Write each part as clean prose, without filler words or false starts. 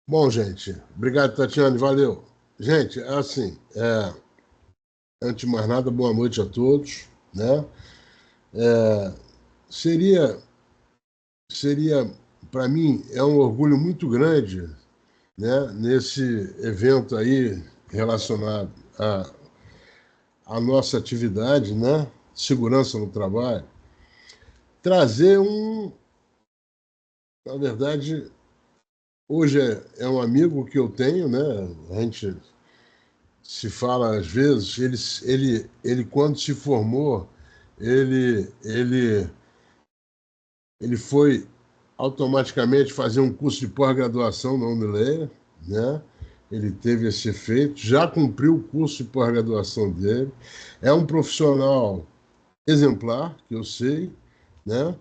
Bom, gente, obrigado, Tatiane, valeu. Gente, antes de mais nada, boa noite a todos, né? Seria, seria, para mim, é um orgulho muito grande, né, nesse evento aí relacionado à nossa atividade, né, segurança no trabalho, trazer na verdade, hoje é um amigo que eu tenho, né? A gente se fala às vezes, ele quando se formou, ele ele foi automaticamente fazer um curso de pós-graduação na Unileia, né? Ele teve esse efeito, já cumpriu o curso de pós-graduação dele, é um profissional exemplar, que eu sei, né?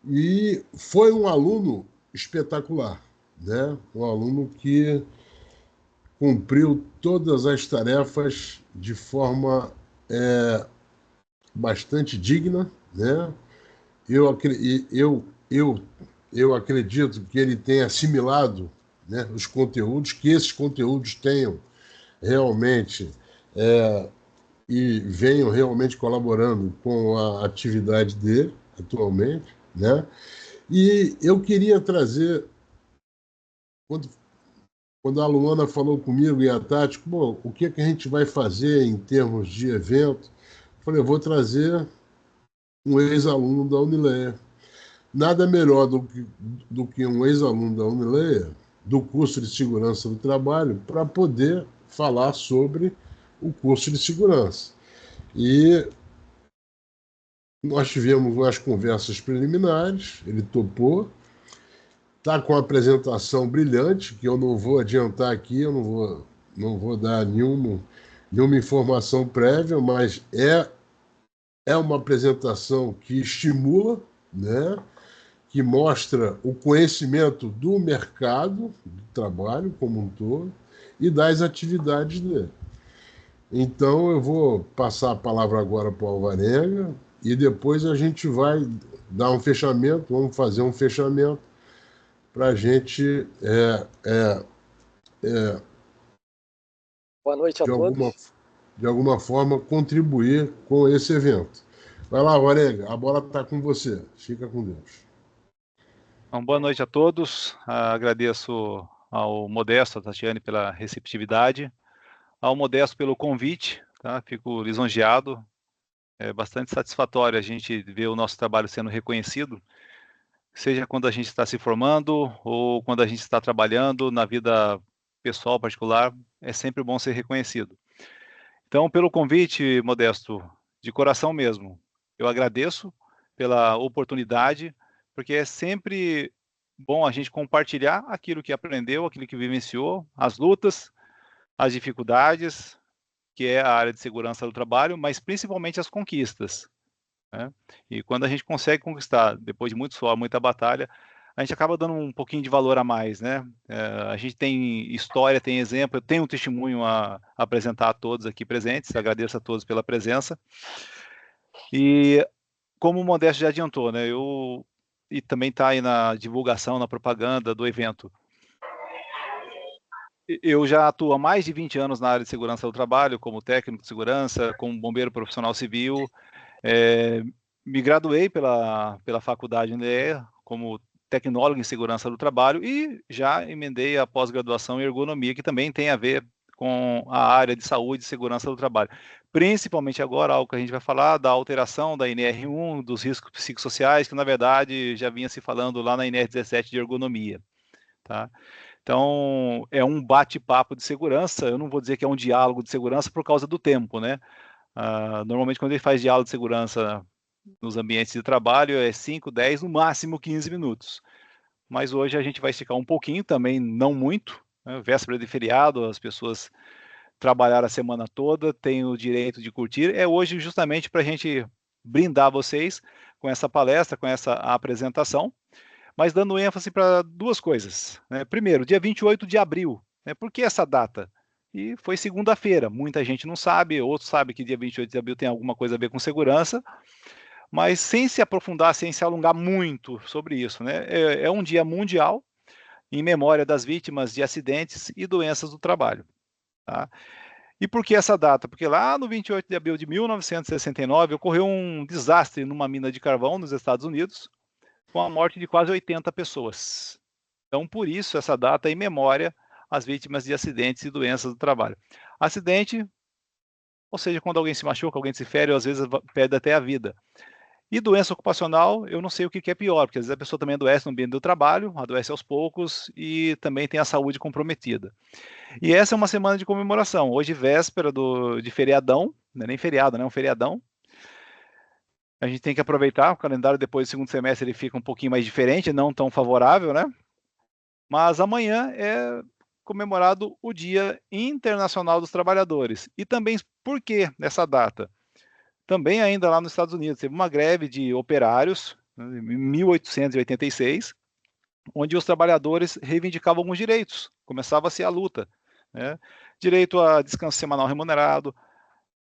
E foi um aluno espetacular, né? Um aluno que cumpriu todas as tarefas de forma bastante digna, né? Eu, eu acredito que ele tenha assimilado, né, os conteúdos, que esses conteúdos tenham realmente e venham realmente colaborando com a atividade dele atualmente, né? E eu queria trazer, quando, quando a Luana falou comigo e a Tati, bom, o que é que a gente vai fazer em termos de evento? Eu falei, eu vou trazer um ex-aluno da Unileia. Nada melhor do que um ex-aluno da Unileia, do curso de segurança do trabalho, para poder falar sobre o curso de segurança. E nós tivemos umas conversas preliminares, ele topou, está com uma apresentação brilhante, que eu não vou adiantar aqui, eu não vou dar nenhuma informação prévia, mas é uma apresentação que estimula, né? Que mostra o conhecimento do mercado do trabalho como um todo e das atividades dele. Então, eu vou passar a palavra agora para o Alvarenga e depois a gente vai dar um fechamento, vamos fazer um fechamento para a gente, Boa noite a de alguma, todos. de alguma forma, contribuir com esse evento. Vai lá, Alvarenga, a bola está com você. Fica com Deus. Então, boa noite a todos. Agradeço ao Modesto, a Tatiane, pela receptividade, ao Modesto pelo convite, tá? Fico lisonjeado. É bastante satisfatório a gente ver o nosso trabalho sendo reconhecido, seja quando a gente está se formando ou quando a gente está trabalhando na vida pessoal particular, é sempre bom ser reconhecido. Então, pelo convite, Modesto, de coração mesmo, eu agradeço pela oportunidade, porque é sempre bom a gente compartilhar aquilo que aprendeu, aquilo que vivenciou, as lutas, as dificuldades, que é a área de segurança do trabalho, mas principalmente as conquistas, né? E quando a gente consegue conquistar, depois de muito suor, muita batalha, a gente acaba dando um pouquinho de valor a mais, né? A gente tem história, tem exemplo, eu tenho um testemunho a apresentar a todos aqui presentes, agradeço a todos pela presença. E como o Modesto já adiantou, né? E também está aí na divulgação, na propaganda do evento. Eu já atuo há mais de 20 anos na área de segurança do trabalho, como técnico de segurança, como bombeiro profissional civil. É, Me graduei pela faculdade NDE como tecnólogo em segurança do trabalho e já emendei a pós-graduação em ergonomia, que também tem a ver com a área de saúde e segurança do trabalho. Principalmente agora, algo que a gente vai falar da alteração da NR1, dos riscos psicossociais, que na verdade já vinha se falando lá na NR17 de ergonomia, tá? Então, é um bate-papo de segurança, eu não vou dizer que é um diálogo de segurança por causa do tempo, né? Normalmente, quando ele faz diálogo de segurança nos ambientes de trabalho, é 5, 10, no máximo 15 minutos. Mas hoje a gente vai esticar um pouquinho, também não muito, né? Véspera de feriado, as pessoas trabalharam a semana toda, têm o direito de curtir. É hoje justamente para a gente brindar vocês com essa palestra, com essa apresentação, mas dando ênfase para duas coisas, né? Primeiro, dia 28 de abril, né? Por que essa data? E foi segunda-feira, muita gente não sabe, outros sabem que dia 28 de abril tem alguma coisa a ver com segurança, mas sem se aprofundar, sem se alongar muito sobre isso, né? É um dia mundial em memória das vítimas de acidentes e doenças do trabalho. Tá? E por que essa data? Porque lá no 28 de abril de 1969 ocorreu um desastre numa mina de carvão nos Estados Unidos, com a morte de quase 80 pessoas. Então, por isso, essa data é em memória às vítimas de acidentes e doenças do trabalho. Acidente, ou seja, quando alguém se machuca, alguém se fere, ou às vezes perde até a vida. E doença ocupacional, eu não sei o que é pior, porque às vezes a pessoa também adoece no ambiente do trabalho, adoece aos poucos e também tem a saúde comprometida. E essa é uma semana de comemoração. Hoje, véspera de feriadão, não é nem feriado, né? É um feriadão. A gente tem que aproveitar, o calendário depois do segundo semestre ele fica um pouquinho mais diferente, não tão favorável, né? Mas amanhã é comemorado o Dia Internacional dos Trabalhadores. E também, por que nessa data? Também ainda lá nos Estados Unidos, teve uma greve de operários, em 1886, onde os trabalhadores reivindicavam alguns direitos, começava-se a luta, né? Direito a descanso semanal remunerado,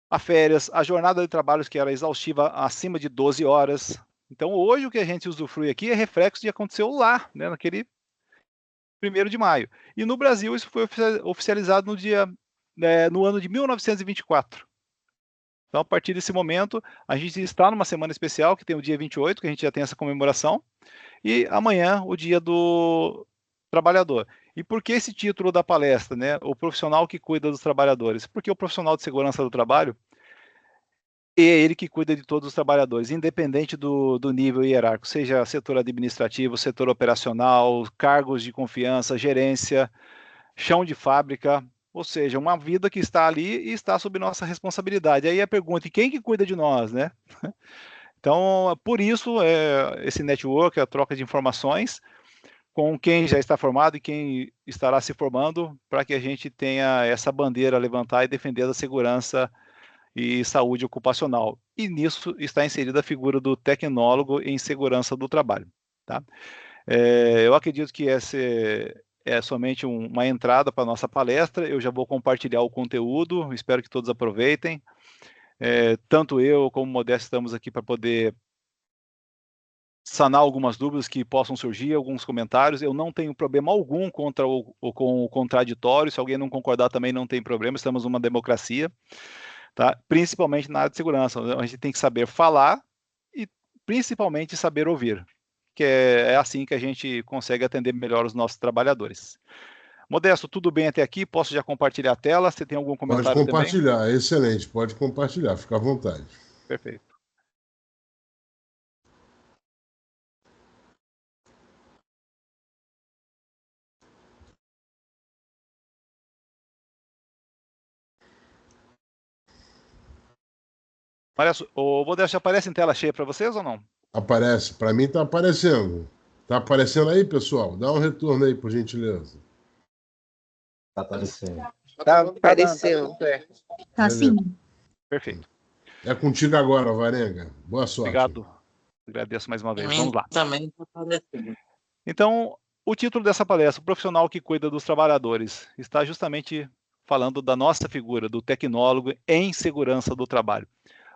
a férias, a jornada de trabalhos que era exaustiva acima de 12 horas. Então hoje o que a gente usufrui aqui é reflexo de que aconteceu lá, né, naquele 1º de maio. E no Brasil isso foi oficializado no ano de 1924. Então, a partir desse momento, a gente está numa semana especial, que tem o dia 28, que a gente já tem essa comemoração, e amanhã, o dia do trabalhador. E por que esse título da palestra, né? O profissional que cuida dos trabalhadores? Porque o profissional de segurança do trabalho é ele que cuida de todos os trabalhadores, independente do nível hierárquico, seja setor administrativo, setor operacional, cargos de confiança, gerência, chão de fábrica, ou seja, uma vida que está ali e está sob nossa responsabilidade. Aí a pergunta, e quem que cuida de nós, né? Então, por isso, esse network, a troca de informações com quem já está formado e quem estará se formando, para que a gente tenha essa bandeira a levantar e defender a segurança e saúde ocupacional. E nisso está inserida a figura do tecnólogo em segurança do trabalho. Tá? Eu acredito que essa é somente uma entrada para a nossa palestra. Eu já vou compartilhar o conteúdo, espero que todos aproveitem. Tanto eu como o Modesto estamos aqui para poder sanar algumas dúvidas que possam surgir, alguns comentários. Eu não tenho problema algum com o contraditório. Se alguém não concordar também não tem problema, estamos numa democracia, tá? Principalmente na área de segurança. A gente tem que saber falar e principalmente saber ouvir, que é assim que a gente consegue atender melhor os nossos trabalhadores. Modesto, tudo bem até aqui? Posso já compartilhar a tela? Você tem algum comentário Pode também? compartilhar, excelente, pode compartilhar, fica à vontade. Perfeito. O Modesto, aparece em tela cheia para vocês ou não? Aparece, para mim está aparecendo. Está aparecendo aí, pessoal? Dá um retorno aí, por gentileza. Tá aparecendo. Tá aparecendo. Tá sim. Perfeito. É contigo agora, Varenga. Boa sorte. Obrigado. Agradeço mais uma vez. Vamos lá. Também tá aparecendo. Então, o título dessa palestra, o profissional que cuida dos trabalhadores, está justamente falando da nossa figura, do tecnólogo em segurança do trabalho.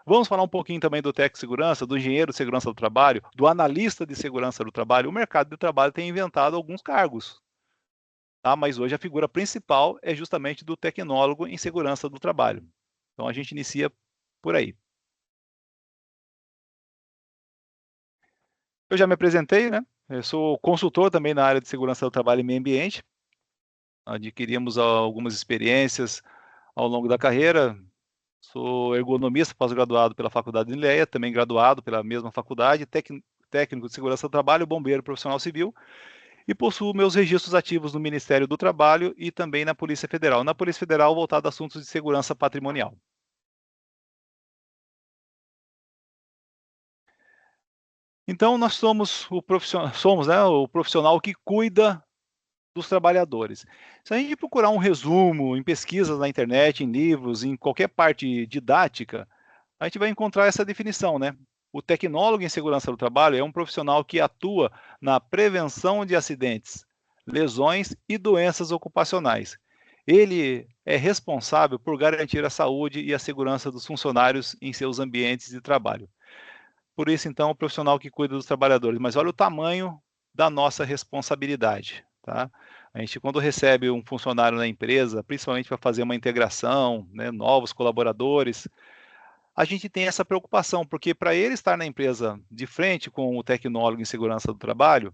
Vamos falar um pouquinho também do técnico de segurança, do engenheiro de segurança do trabalho, do analista de segurança do trabalho. O mercado de trabalho tem inventado alguns cargos, tá? Mas hoje a figura principal é justamente do tecnólogo em segurança do trabalho. Então a gente inicia por aí. Eu já me apresentei, né? Eu sou consultor também na área de segurança do trabalho e meio ambiente. Adquirimos algumas experiências ao longo da carreira. Sou ergonomista, pós-graduado pela Faculdade de Nileia, também graduado pela mesma faculdade, técnico de segurança do trabalho, bombeiro profissional civil, e possuo meus registros ativos no Ministério do Trabalho e também na Polícia Federal. Na Polícia Federal, voltado a assuntos de segurança patrimonial. Então, nós somos o profissional que cuida dos trabalhadores. Se a gente procurar um resumo em pesquisas na internet, em livros, em qualquer parte didática, a gente vai encontrar essa definição, né? O tecnólogo em segurança do trabalho é um profissional que atua na prevenção de acidentes, lesões e doenças ocupacionais. Ele é responsável por garantir a saúde e a segurança dos funcionários em seus ambientes de trabalho. Por isso, então, o profissional que cuida dos trabalhadores. Mas olha o tamanho da nossa responsabilidade. tá? A gente, quando recebe um funcionário na empresa, principalmente para fazer uma integração, né, novos colaboradores, a gente tem essa preocupação, porque para ele estar na empresa de frente com o tecnólogo em segurança do trabalho,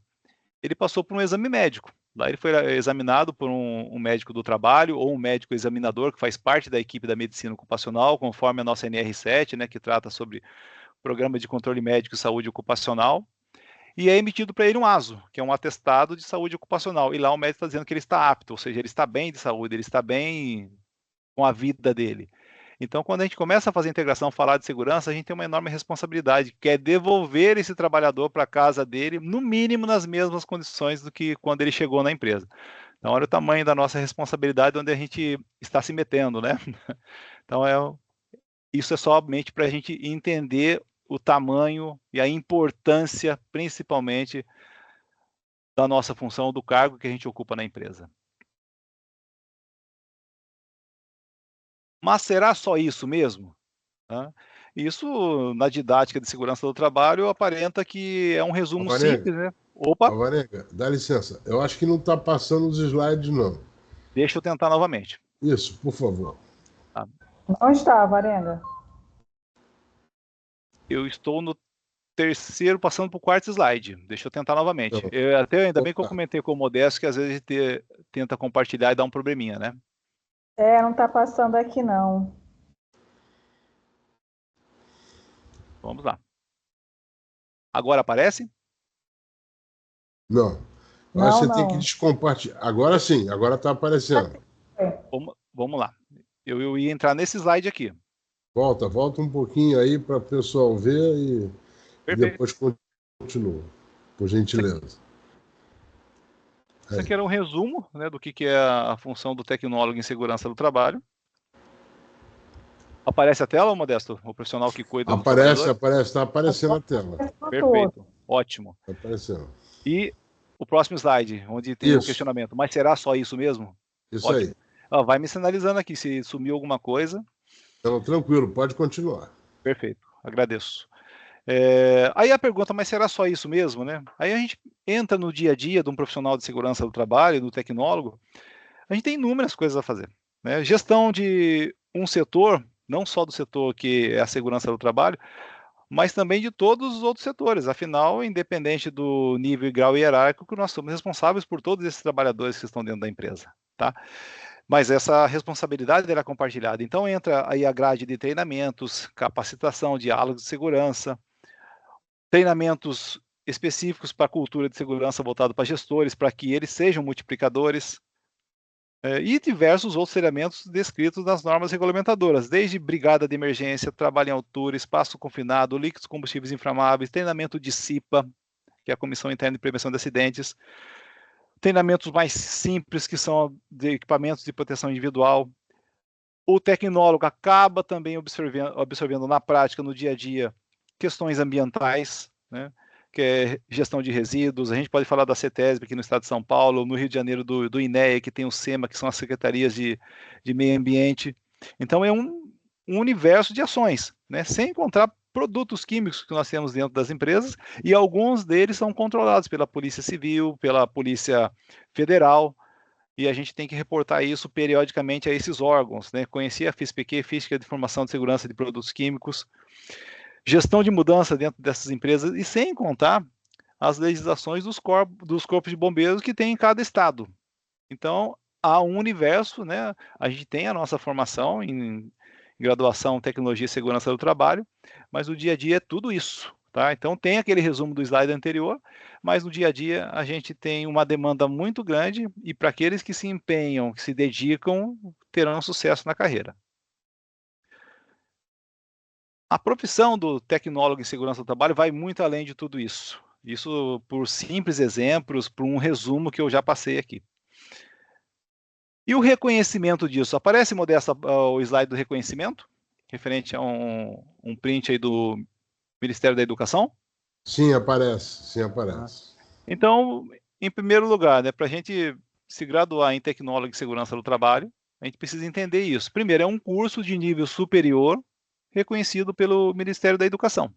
ele passou por um exame médico. Lá ele foi examinado por um médico do trabalho ou um médico examinador que faz parte da equipe da medicina ocupacional, conforme a nossa NR7, né, que trata sobre Programa de Controle Médico e Saúde Ocupacional, e é emitido para ele um ASO, que é um atestado de saúde ocupacional, e lá o médico está dizendo que ele está apto, ou seja, ele está bem de saúde, ele está bem com a vida dele. Então, quando a gente começa a fazer integração, falar de segurança, a gente tem uma enorme responsabilidade, que é devolver esse trabalhador para a casa dele, no mínimo nas mesmas condições do que quando ele chegou na empresa. Então, olha o tamanho da nossa responsabilidade, onde a gente está se metendo, né? Então, isso é somente para a gente entender o tamanho e a importância, principalmente, da nossa função, do cargo que a gente ocupa na empresa. Mas será só isso mesmo? Tá? Isso, na didática de segurança do trabalho, aparenta que é um resumo simples, né? Opa, Alvarenga, dá licença. Eu acho que não está passando os slides, não. deixa eu tentar novamente. Isso, por favor. Tá? Não está, Varenga. Eu estou no terceiro, passando para o quarto slide. Deixa eu tentar novamente. Então, Ainda bem que eu comentei com o Modesto, que às vezes a gente tenta compartilhar e dá um probleminha, né? Não está passando aqui, não. Vamos lá. Agora aparece? Não. Não, Você não. tem que descompartilhar. Agora sim, agora está aparecendo. Vamos lá. Eu ia entrar nesse slide aqui. Volta um pouquinho aí para o pessoal ver e depois continua, por gentileza. Isso aqui era um resumo, né, do que é a função do tecnólogo em segurança do trabalho. Aparece a tela, Modesto? O profissional que cuida do trabalhador? Está aparecendo a tela. Perfeito, ótimo. Está aparecendo. E o próximo slide, onde tem o questionamento. Mas será só isso mesmo? Isso ótimo. aí. Vai me sinalizando aqui se sumiu alguma coisa. Então, tranquilo, pode continuar. Perfeito, agradeço. Aí a pergunta, mas será só isso mesmo, né? Aí a gente entra no dia a dia de um profissional de segurança do trabalho, do tecnólogo, a gente tem inúmeras coisas a fazer, né? Gestão de um setor, não só do setor que é a segurança do trabalho, mas também de todos os outros setores. Afinal, independente do nível e grau hierárquico, nós somos responsáveis por todos esses trabalhadores que estão dentro da empresa, tá? Mas essa responsabilidade é compartilhada. Então entra aí a grade de treinamentos, capacitação, diálogos de segurança, treinamentos específicos para a cultura de segurança voltado para gestores, para que eles sejam multiplicadores, e diversos outros treinamentos descritos nas normas regulamentadoras, desde brigada de emergência, trabalho em altura, espaço confinado, líquidos combustíveis inflamáveis, treinamento de CIPA, que é a Comissão Interna de Prevenção de Acidentes, treinamentos mais simples, que são de equipamentos de proteção individual. O tecnólogo acaba também observando na prática, no dia a dia, questões ambientais, né, que é gestão de resíduos. A gente pode falar da CETESB aqui no estado de São Paulo, no Rio de Janeiro do INEA, que tem o SEMA, que são as secretarias de meio ambiente. Então é um universo de ações, né, sem encontrar produtos químicos que nós temos dentro das empresas, e alguns deles são controlados pela Polícia Civil, pela Polícia Federal, e a gente tem que reportar isso periodicamente a esses órgãos, né? Conhecer a FISPQ, Física de Informação de Segurança de Produtos Químicos, gestão de mudança dentro dessas empresas, e sem contar as legislações dos corpos de bombeiros que tem em cada estado. Então, há um universo, né? A gente tem a nossa formação em graduação, tecnologia e segurança do trabalho, mas o dia a dia é tudo isso. Tá? Então tem aquele resumo do slide anterior, mas no dia a dia a gente tem uma demanda muito grande, e para aqueles que se empenham, que se dedicam, terão sucesso na carreira. A profissão do tecnólogo em segurança do trabalho vai muito além de tudo isso. Isso por simples exemplos, por um resumo que eu já passei aqui. E o reconhecimento disso? Aparece, Modesta, o slide do reconhecimento, referente a um print aí do Ministério da Educação? Sim, aparece. Então, em primeiro lugar, né, para a gente se graduar em tecnólogo de segurança do trabalho, a gente precisa entender isso. Primeiro, é um curso de nível superior reconhecido pelo Ministério da Educação.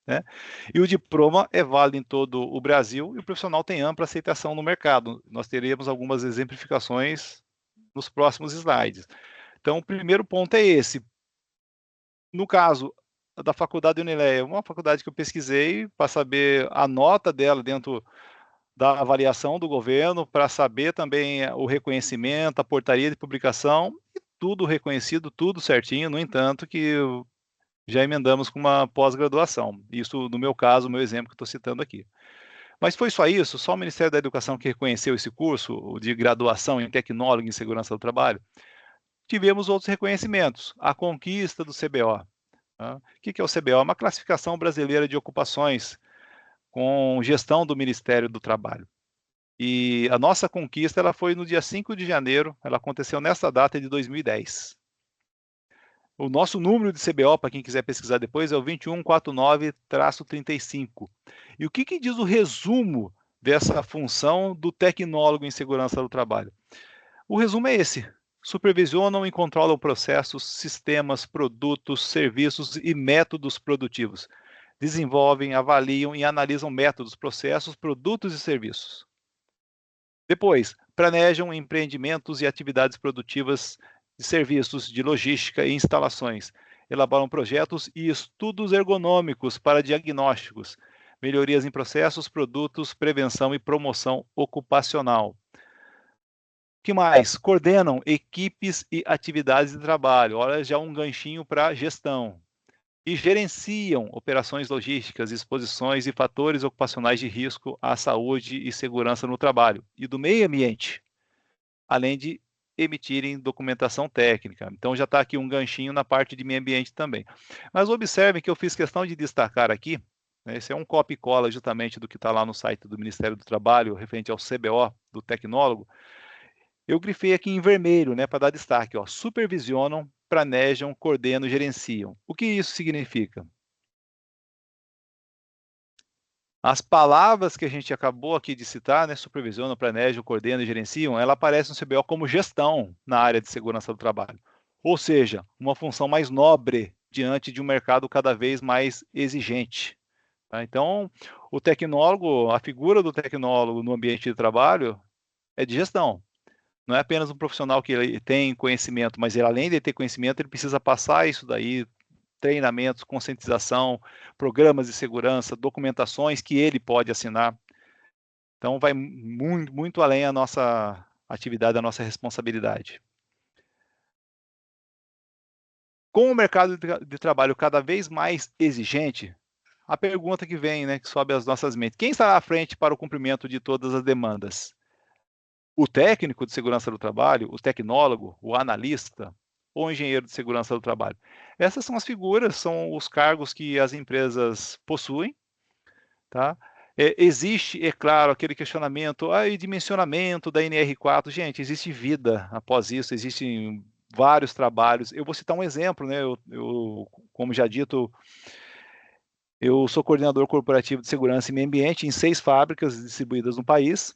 né? E o diploma é válido em todo o Brasil e o profissional tem ampla aceitação no mercado. Nós teremos algumas exemplificações nos próximos slides. Então, o primeiro ponto é esse. No caso da faculdade Unileia, uma faculdade que eu pesquisei para saber a nota dela dentro da avaliação do governo, para saber também o reconhecimento, a portaria de publicação, e tudo reconhecido, tudo certinho, no entanto, que já emendamos com uma pós-graduação. Isso, no meu caso, o meu exemplo que estou citando aqui. Mas foi só isso? Só o Ministério da Educação que reconheceu esse curso de graduação em tecnólogo em segurança do trabalho? Tivemos outros reconhecimentos. A conquista do CBO. Tá? O que é o CBO? É uma classificação brasileira de ocupações com gestão do Ministério do Trabalho. E a nossa conquista ela foi no dia 5 de janeiro, ela aconteceu nessa data de 2010. O nosso número de CBO, para quem quiser pesquisar depois, é o 2149-35. E o que diz o resumo dessa função do tecnólogo em segurança do trabalho? O resumo é esse. Supervisionam e controlam processos, sistemas, produtos, serviços e métodos produtivos. Desenvolvem, avaliam e analisam métodos, processos, produtos e serviços. Depois, planejam empreendimentos e atividades produtivas de serviços, de logística e instalações. Elaboram projetos e estudos ergonômicos para diagnósticos, melhorias em processos, produtos, prevenção e promoção ocupacional. O que mais? Coordenam equipes e atividades de trabalho. Olha, já um ganchinho para gestão. E gerenciam operações logísticas, exposições e fatores ocupacionais de risco à saúde e segurança no trabalho e do meio ambiente, além de emitirem documentação técnica. Então já está aqui um ganchinho na parte de meio ambiente também. Mas observem que eu fiz questão de destacar aqui, né, esse é um copia e cola justamente do que está lá no site do Ministério do Trabalho, referente ao CBO do tecnólogo. Eu grifei aqui em vermelho, né, para dar destaque, ó, supervisionam, planejam, coordenam, gerenciam. O que isso significa? As palavras que a gente acabou aqui de citar, né, supervisionam, planejam, coordenam e gerenciam, ela aparece no CBO como gestão na área de segurança do trabalho. Ou seja, uma função mais nobre diante de um mercado cada vez mais exigente. Tá? Então, o tecnólogo, a figura do tecnólogo no ambiente de trabalho é de gestão. Não é apenas um profissional que ele tem conhecimento, mas ele, além de ter conhecimento, ele precisa passar isso daí, treinamentos, conscientização, programas de segurança, documentações que ele pode assinar. Então, vai muito, muito além a nossa atividade, a nossa responsabilidade. Com o mercado de trabalho cada vez mais exigente, a pergunta que vem, né, que sobe às nossas mentes, quem estará à frente para o cumprimento de todas as demandas? O técnico de segurança do trabalho, o tecnólogo, o analista ou o engenheiro de segurança do trabalho. Essas são as figuras, são os cargos que as empresas possuem. Tá? Existe, é claro, aquele questionamento, e dimensionamento da NR4. Gente, existe vida após isso, existem vários trabalhos. Eu vou citar um exemplo, né? Como já dito, eu sou coordenador corporativo de segurança e meio ambiente em 6 fábricas distribuídas no país,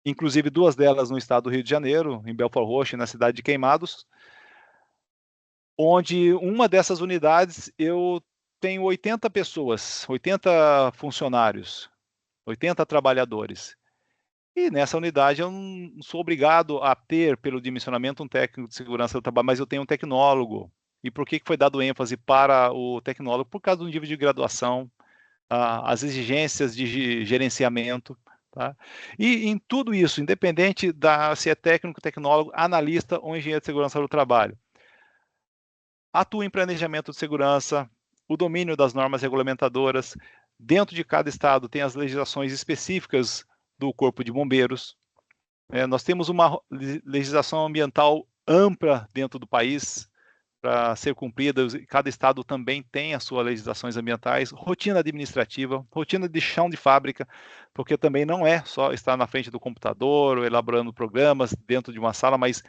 inclusive 2 delas no estado do Rio de Janeiro, em Belfort Roxo e na cidade de Queimados, onde uma dessas unidades eu tenho 80 pessoas, 80 funcionários, 80 trabalhadores. E nessa unidade eu não sou obrigado a ter, pelo dimensionamento, um técnico de segurança do trabalho, mas eu tenho um tecnólogo. E por que foi dado ênfase para o tecnólogo? Por causa do nível de graduação, as exigências de gerenciamento. Tá? E em tudo isso, independente se é técnico, tecnólogo, analista ou engenheiro de segurança do trabalho, atua em planejamento de segurança, o domínio das normas regulamentadoras. Dentro de cada estado tem as legislações específicas do Corpo de Bombeiros. Nós temos uma legislação ambiental ampla dentro do país para ser cumprida. Cada estado também tem as suas legislações ambientais, rotina administrativa, rotina de chão de fábrica, porque também não é só estar na frente do computador ou elaborando programas dentro de uma sala, mas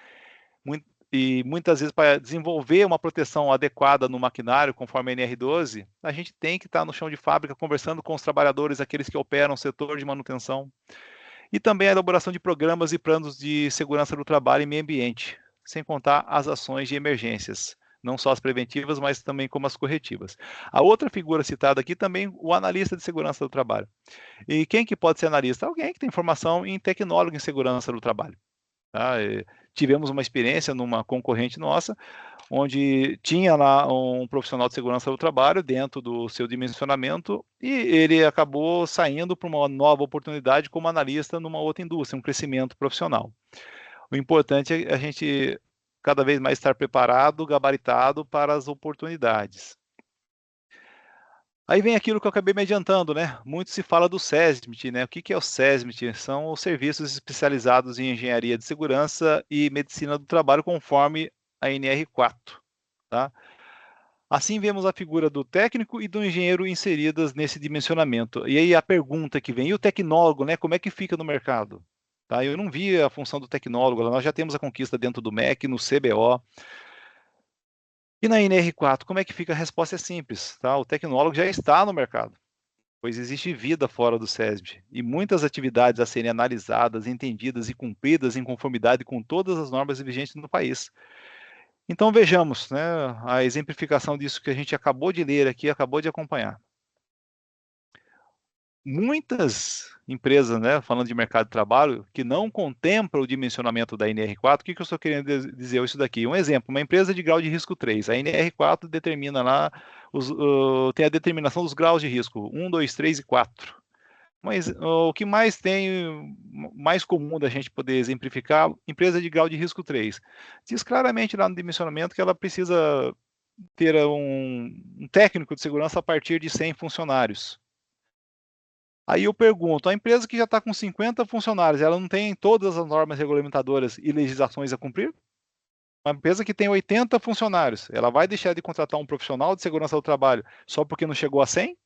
muitas vezes para desenvolver uma proteção adequada no maquinário, conforme a NR12, a gente tem que estar no chão de fábrica conversando com os trabalhadores, aqueles que operam o setor de manutenção, e também a elaboração de programas e planos de segurança do trabalho e meio ambiente, sem contar as ações de emergências. não só as preventivas, mas também como as corretivas. A outra figura citada aqui também, o analista de segurança do trabalho. E quem que pode ser analista? Alguém que tem formação em tecnólogo em segurança do trabalho. Tá? Tivemos uma experiência numa concorrente nossa, onde tinha lá um profissional de segurança do trabalho dentro do seu dimensionamento e ele acabou saindo para uma nova oportunidade como analista numa outra indústria, um crescimento profissional. O importante é a gente cada vez mais estar preparado, gabaritado para as oportunidades. Aí vem aquilo que eu acabei me adiantando, né? Muito se fala do SESMIT, né? O que é o SESMIT? São os serviços especializados em engenharia de segurança e medicina do trabalho, conforme a NR4, tá? Assim vemos a figura do técnico e do engenheiro inseridas nesse dimensionamento. E aí a pergunta que vem, e o tecnólogo, né? Como é que fica no mercado? Tá? Eu não vi a função do tecnólogo, nós já temos a conquista dentro do MEC, no CBO. E na NR4, como é que fica? A resposta é simples, tá? O tecnólogo já está no mercado, pois existe vida fora do SESB e muitas atividades a serem analisadas, entendidas e cumpridas em conformidade com todas as normas vigentes no país. Então vejamos, né, a exemplificação disso que a gente acabou de ler aqui, acabou de acompanhar. Muitas empresas, né, falando de mercado de trabalho, que não contemplam o dimensionamento da NR4, o que eu estou querendo dizer isso daqui? Um exemplo, uma empresa de grau de risco 3, a NR4 determina lá, tem a determinação dos graus de risco, 1, 2, 3 e 4. Mas o que mais tem, mais comum da gente poder exemplificar, empresa de grau de risco 3. Diz claramente lá no dimensionamento que ela precisa ter um técnico de segurança a partir de 100 funcionários. Aí eu pergunto, a empresa que já está com 50 funcionários, ela não tem todas as normas regulamentadoras e legislações a cumprir? Uma empresa que tem 80 funcionários, ela vai deixar de contratar um profissional de segurança do trabalho só porque não chegou a 100?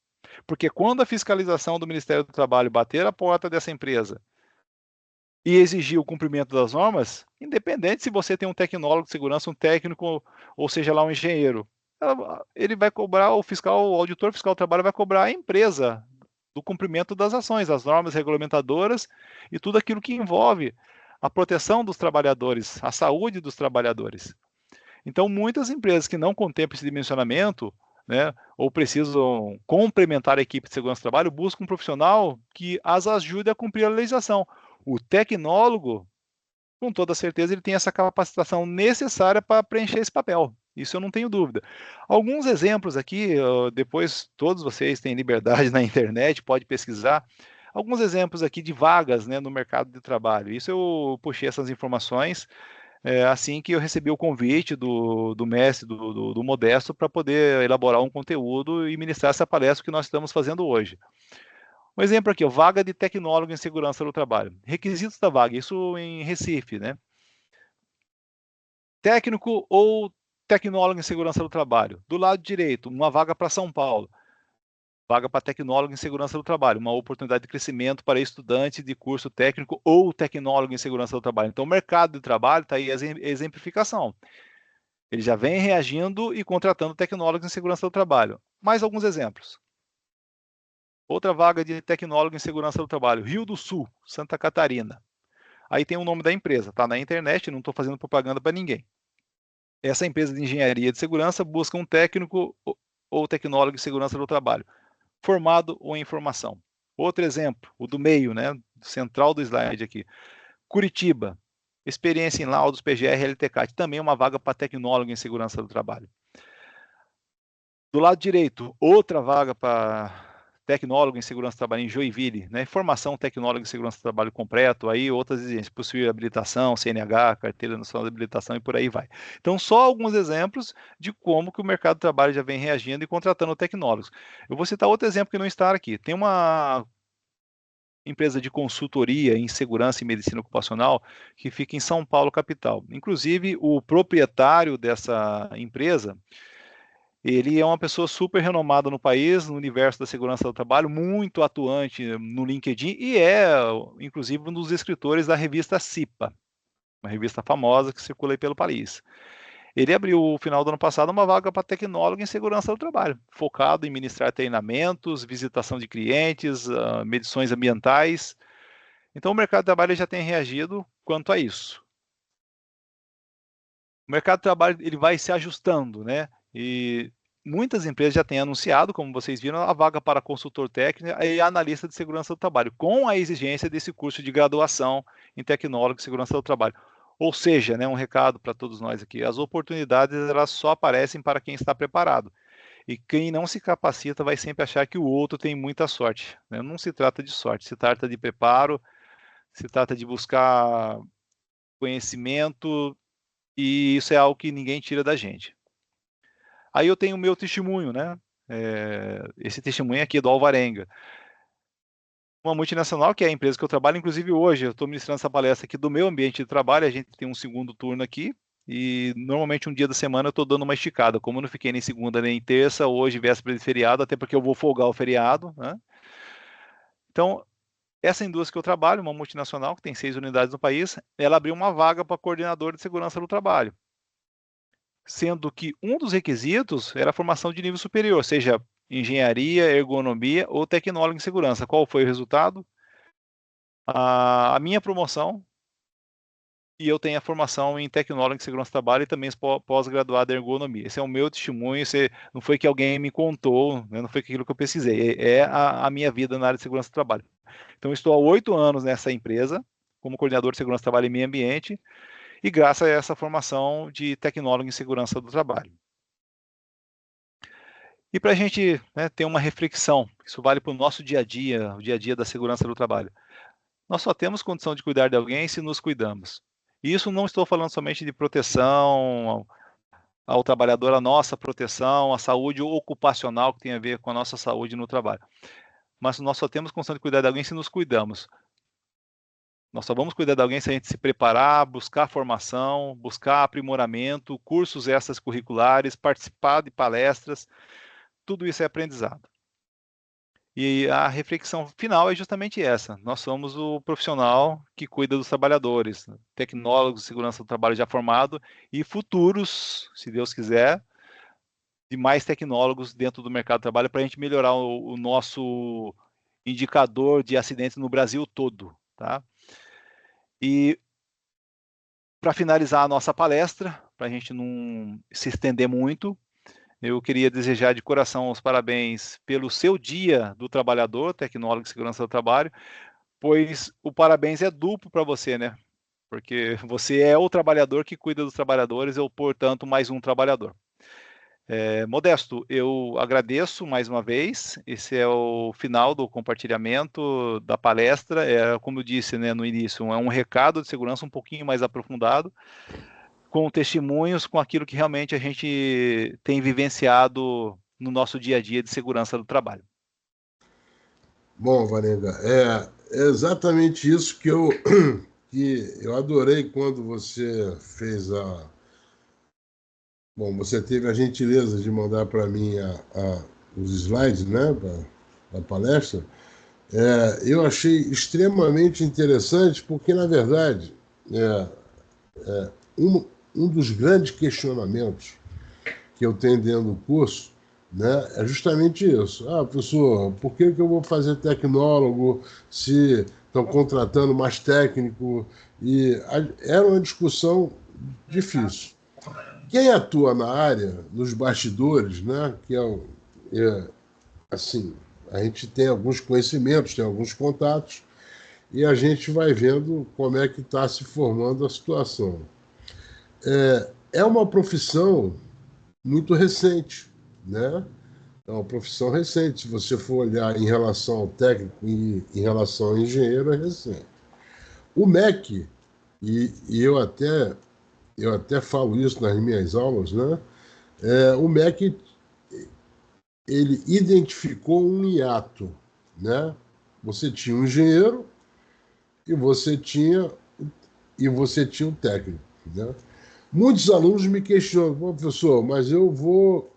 Porque quando a fiscalização do Ministério do Trabalho bater a porta dessa empresa e exigir o cumprimento das normas, independente se você tem um tecnólogo de segurança, um técnico, ou seja lá um engenheiro, ele vai cobrar, o auditor fiscal do trabalho vai cobrar a empresa do cumprimento das ações, as normas regulamentadoras e tudo aquilo que envolve a proteção dos trabalhadores, a saúde dos trabalhadores. Então, muitas empresas que não contemplam esse dimensionamento, né, ou precisam complementar a equipe de segurança do trabalho, buscam um profissional que as ajude a cumprir a legislação. O tecnólogo, com toda certeza, ele tem essa capacitação necessária para preencher esse papel. Isso eu não tenho dúvida. Alguns exemplos aqui, depois todos vocês têm liberdade na internet, pode pesquisar. Alguns exemplos aqui de vagas, né, no mercado de trabalho. Isso eu puxei essas informações assim que eu recebi o convite do mestre, do Modesto, para poder elaborar um conteúdo e ministrar essa palestra que nós estamos fazendo hoje. Um exemplo aqui, vaga de tecnólogo em segurança do trabalho. Requisitos da vaga, isso em Recife, né? Técnico ou tecnólogo em segurança do trabalho. Do lado direito, uma vaga para São Paulo. Vaga para tecnólogo em segurança do trabalho, uma oportunidade de crescimento para estudante de curso técnico ou tecnólogo em segurança do trabalho. Então, o mercado de trabalho está aí a exemplificação. Ele já vem reagindo e contratando tecnólogos em segurança do trabalho. Mais alguns exemplos. Outra vaga de tecnólogo em segurança do trabalho, Rio do Sul, Santa Catarina. Aí tem o nome da empresa, está na internet, não estou fazendo propaganda para ninguém. Essa empresa de engenharia de segurança busca um técnico ou tecnólogo em segurança do trabalho, formado ou em formação. Outro exemplo, o do meio, né, central do slide aqui. Curitiba, experiência em laudos PGR LTCAT, também uma vaga para tecnólogo em segurança do trabalho. Do lado direito, outra vaga para tecnólogo em segurança do trabalho em Joinville, né? Formação tecnólogo em segurança do trabalho completo, aí outras exigências, possuir habilitação, CNH, carteira nacional de habilitação e por aí vai. Então, só alguns exemplos de como que o mercado de trabalho já vem reagindo e contratando tecnólogos. Eu vou citar outro exemplo que não está aqui. Tem uma empresa de consultoria em segurança e medicina ocupacional que fica em São Paulo, capital. Inclusive, o proprietário dessa empresa, ele é uma pessoa super renomada no país, no universo da segurança do trabalho, muito atuante no LinkedIn e inclusive, um dos escritores da revista CIPA, uma revista famosa que circula aí pelo país. Ele abriu, no final do ano passado, uma vaga para tecnólogo em segurança do trabalho, focado em ministrar treinamentos, visitação de clientes, medições ambientais. Então, o mercado de trabalho já tem reagido quanto a isso. o mercado de trabalho ele vai se ajustando, né? E muitas empresas já têm anunciado, como vocês viram, a vaga para consultor técnico e analista de segurança do trabalho, com a exigência desse curso de graduação em tecnólogo de segurança do trabalho. Ou seja, né, um recado para todos nós aqui, as oportunidades elas só aparecem para quem está preparado. E quem não se capacita vai sempre achar que o outro tem muita sorte, né? Não se trata de sorte, se trata de preparo, se trata de buscar conhecimento, e isso é algo que ninguém tira da gente. Aí eu tenho o meu testemunho, né? Esse testemunho aqui é do Alvarenga, uma multinacional que é a empresa que eu trabalho. Inclusive hoje eu estou ministrando essa palestra aqui do meu ambiente de trabalho, a gente tem um segundo turno aqui, e normalmente um dia da semana eu estou dando uma esticada, como eu não fiquei nem segunda nem terça, hoje véspera de feriado, até porque eu vou folgar o feriado, né? Então, essa indústria que eu trabalho, uma multinacional que tem 6 unidades no país, ela abriu uma vaga para coordenador de segurança do trabalho, sendo que um dos requisitos era a formação de nível superior, seja engenharia, ergonomia ou tecnólogo em segurança. Qual foi o resultado? A minha promoção, e eu tenho a formação em tecnólogo em segurança do trabalho e também pós-graduado em ergonomia. Esse é o meu testemunho, não foi que alguém me contou, né, não foi aquilo que eu pesquisei, é a minha vida na área de segurança do trabalho. Então, estou há 8 anos nessa empresa, como coordenador de segurança do trabalho e meio ambiente, e graças a essa formação de tecnólogo em segurança do trabalho. E para a gente, né, ter uma reflexão, isso vale para o nosso dia a dia, o dia a dia da segurança do trabalho. Nós só temos condição de cuidar de alguém se nos cuidamos. E isso não estou falando somente de proteção ao trabalhador, a nossa proteção, a saúde ocupacional, que tem a ver com a nossa saúde no trabalho. Mas nós só temos condição de cuidar de alguém se nos cuidamos. Nós só vamos cuidar de alguém se a gente se preparar, buscar formação, buscar aprimoramento, cursos extracurriculares, participar de palestras, tudo isso é aprendizado. E a reflexão final é justamente essa. Nós somos o profissional que cuida dos trabalhadores, tecnólogos de segurança do trabalho já formado e futuros, se Deus quiser, de mais tecnólogos dentro do mercado de trabalho para a gente melhorar o nosso indicador de acidentes no Brasil todo, tá? E para finalizar a nossa palestra, para a gente não se estender muito, eu queria desejar de coração os parabéns pelo seu Dia do Trabalhador, Tecnólogo de Segurança do Trabalho, pois o parabéns é duplo para você, né? Porque você é o trabalhador que cuida dos trabalhadores, ou, portanto, mais um trabalhador. Modesto, eu agradeço mais uma vez. Esse é o final do compartilhamento da palestra. Como eu disse, né, no início, é um recado de segurança um pouquinho mais aprofundado, com testemunhos, com aquilo que realmente a gente tem vivenciado no nosso dia a dia de segurança do trabalho. Bom, Varenga, é exatamente isso que eu adorei quando você fez a... Bom, você teve a gentileza de mandar para mim os slides, né, da palestra. Eu achei extremamente interessante, porque, na verdade, um dos grandes questionamentos que eu tenho dentro do curso, né, é justamente isso. Professor, por que eu vou fazer tecnólogo se estão contratando mais técnico? E era uma discussão difícil. Quem atua na área, nos bastidores, né, que assim, a gente tem alguns conhecimentos, tem alguns contatos, e a gente vai vendo como é que está se formando a situação. É uma profissão muito recente, né? É uma profissão recente. Se você for olhar em relação ao técnico e em relação ao engenheiro, é recente. O MEC, e eu até falo isso nas minhas aulas, né? O MEC, ele identificou um hiato, né? Você tinha um engenheiro e você tinha o técnico, né? Muitos alunos me questionam, professor, mas eu vou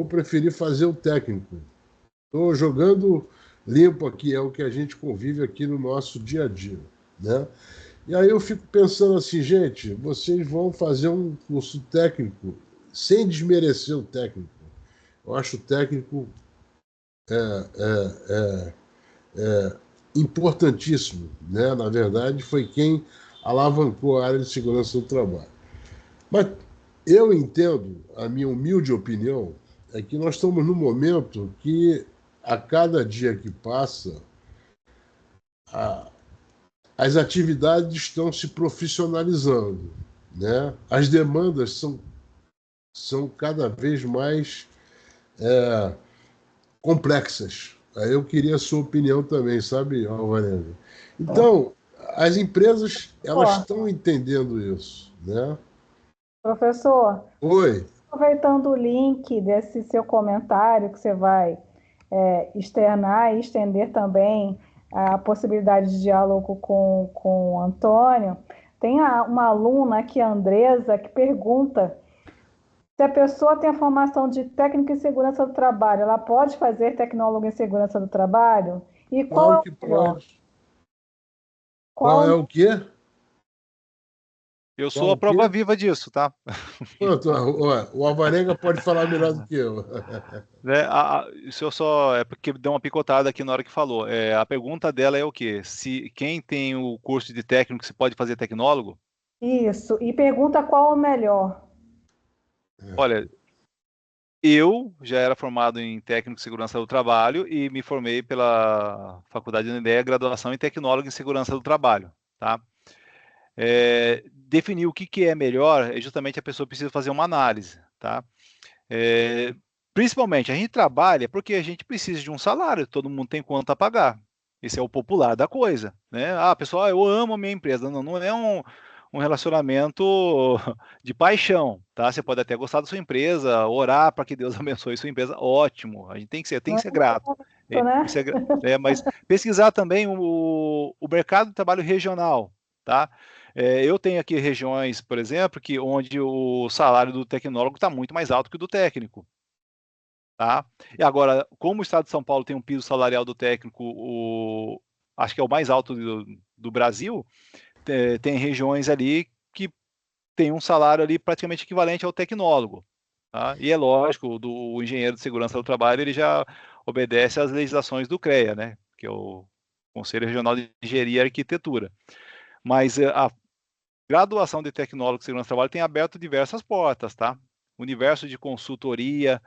preferir fazer o técnico. Estou jogando limpo aqui, é o que a gente convive aqui no nosso dia a dia, né? E aí eu fico pensando assim, gente, vocês vão fazer um curso técnico sem desmerecer o técnico. Eu acho o técnico importantíssimo, né? Na verdade, foi quem alavancou a área de segurança do trabalho. Mas Eu entendo, a minha humilde opinião, é que nós estamos num momento que, a cada dia que passa, a- as atividades estão se profissionalizando, né? As demandas são cada vez mais complexas. Aí eu queria a sua opinião também, sabe, Alvarenga? Então, as empresas, elas Ó, estão entendendo isso, né? professor, Oi. aproveitando o link desse seu comentário que você vai externar e estender também a possibilidade de diálogo com o Antônio, tem uma aluna aqui, a Andresa, que pergunta se a pessoa tem a formação de técnico em segurança do trabalho, ela pode fazer tecnólogo em segurança do trabalho? E qual é Claro o que melhor? pode. Qual é Qual o quê? Eu Qual sou é a o quê? prova viva disso, tá? Pronto, ó, o Alvarenga pode falar melhor do que eu. Né, isso eu só é porque deu uma picotada aqui na hora que falou. A pergunta dela é o quê? Se quem tem o curso de técnico se pode fazer tecnólogo? isso? E pergunta qual é o melhor. Olha, eu já era formado em técnico de segurança do trabalho e me formei pela Faculdade de Ideia, graduação em tecnólogo em segurança do trabalho, tá? Definir o que é melhor é justamente a pessoa precisa fazer uma análise, tá? É, Principalmente, a gente trabalha porque a gente precisa de um salário, todo mundo tem conta a pagar. Esse é o popular da coisa, né? Ah, pessoal, eu amo a minha empresa. Não, não é um relacionamento de paixão, tá? Você pode até gostar da sua empresa, orar para que Deus abençoe sua empresa, ótimo. A gente tem Não que é ser grato. isso, né? Mas pesquisar também o mercado de trabalho regional, tá? Eu tenho aqui regiões, por exemplo, que onde o salário do tecnólogo está muito mais alto que o do técnico. Tá? E agora, como o estado de São Paulo tem um piso salarial do técnico, acho que é o mais alto do Brasil, tem regiões ali que tem um salário ali praticamente equivalente ao tecnólogo. Tá? E é lógico, o engenheiro de segurança do trabalho ele já obedece às legislações do CREA, né? Que é o Conselho Regional de Engenharia e Arquitetura. Mas a graduação de tecnólogo de segurança do trabalho tem aberto diversas portas, tá? Universo de consultoria,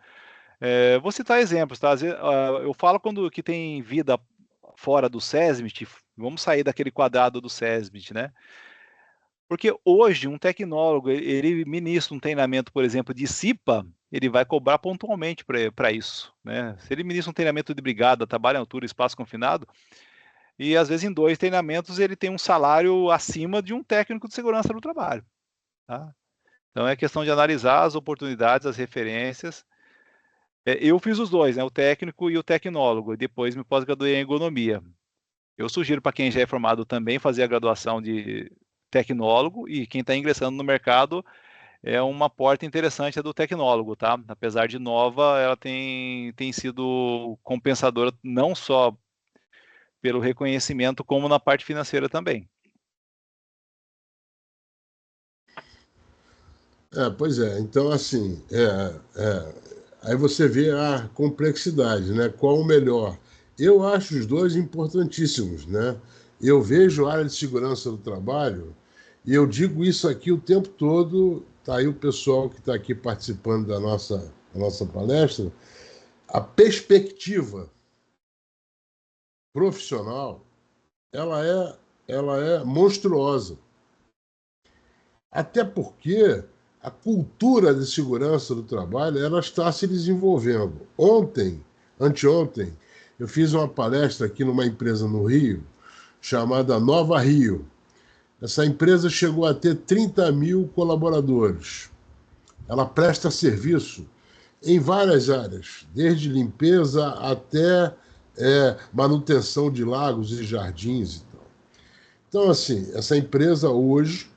vou citar exemplos, tá? Eu falo quando que tem vida fora do SESMIT, vamos sair daquele quadrado do SESMIT, né? Porque hoje um tecnólogo, ele ministra um treinamento, por exemplo, de CIPA, ele vai cobrar pontualmente para isso, né? Se ele ministra um treinamento de brigada, trabalho em altura, espaço confinado, e às vezes em 2 treinamentos ele tem um salário acima de um técnico de segurança do trabalho, tá? Então é questão de analisar as oportunidades, as referências. Eu fiz os dois, né, o técnico e o tecnólogo, e depois me pós-graduei em ergonomia. Eu sugiro para quem já é formado também fazer a graduação de tecnólogo, e quem está ingressando no mercado é uma porta interessante a do tecnólogo, tá? Apesar de nova, ela tem sido compensadora não só pelo reconhecimento, como na parte financeira também. Pois é. Então, assim, aí você vê a complexidade, né? Qual o melhor? Eu acho os dois importantíssimos, né? Eu vejo a área de segurança do trabalho e eu digo isso aqui o tempo todo. Tá aí o pessoal que está aqui participando da nossa palestra. A perspectiva profissional, ela é monstruosa. Até porque a cultura de segurança do trabalho ela está se desenvolvendo. Anteontem, eu fiz uma palestra aqui numa empresa no Rio, chamada Nova Rio. Essa empresa chegou a ter 30 mil colaboradores. Ela presta serviço em várias áreas, desde limpeza até manutenção de lagos e jardins e tal. Então, assim, essa empresa hoje